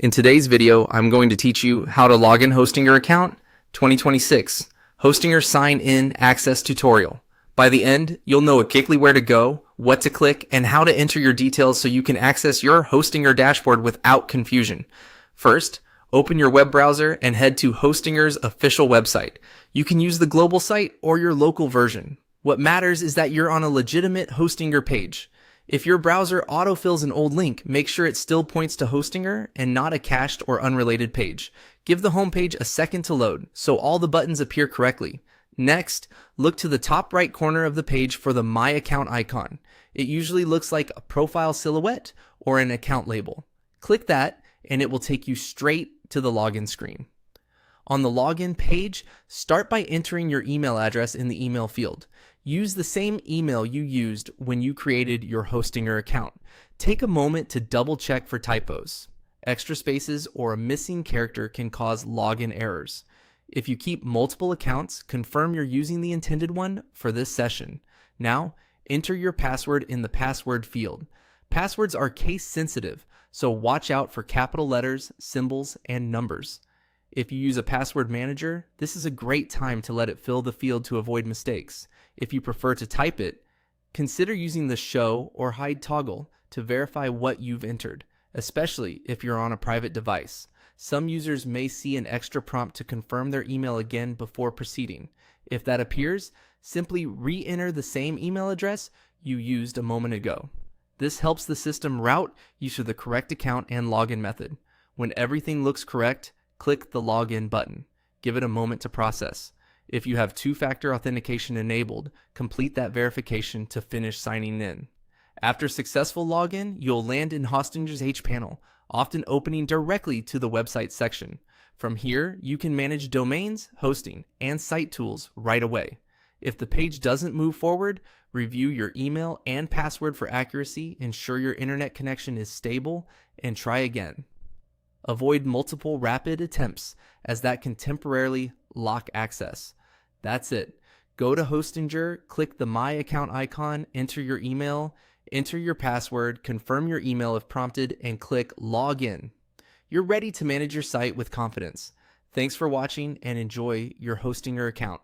In today's video, I'm going to teach you how to log in Hostinger account 2026 Hostinger Sign In Access Tutorial. By the end, you'll know exactly where to go, what to click, and how to enter your details so you can access your Hostinger dashboard without confusion. First, open your web browser and head to Hostinger's official website. You can use the global site or your local version. What matters is that you're on a legitimate Hostinger page. If your browser autofills an old link, make sure it still points to Hostinger and not a cached or unrelated page. Give the homepage a second to load so all the buttons appear correctly. Next, look to the top right corner of the page for the My Account icon. It usually looks like a profile silhouette or an account label. Click that and it will take you straight to the login screen. On the login page, start by entering your email address in the email field. Use the same email you used when you created your Hostinger account. Take a moment to double check for typos. Extra spaces or a missing character can cause login errors. If you keep multiple accounts, confirm you're using the intended one for this session. Now, enter your password in the password field. Passwords are case sensitive, so watch out for capital letters, symbols, and numbers. If you use a password manager, this is a great time to let it fill the field to avoid mistakes. If you prefer to type it, consider using the show or hide toggle to verify what you've entered, especially if you're on a private device. Some users may see an extra prompt to confirm their email again before proceeding. If that appears, simply re-enter the same email address you used a moment ago. This helps the system route you to the correct account and login method. When everything looks correct, click the login button. Give it a moment to process. If you have two-factor authentication enabled, complete that verification to finish signing in. After successful login, you'll land in Hostinger's H panel, often opening directly to the website section. From here, you can manage domains, hosting, and site tools right away. If the page doesn't move forward, review your email and password for accuracy, ensure your internet connection is stable, and try again. Avoid multiple rapid attempts, as that can temporarily lock access. That's it. Go to Hostinger, click the My Account icon, enter your email, enter your password, confirm your email if prompted, and click Login. You're ready to manage your site with confidence. Thanks for watching and enjoy your Hostinger account.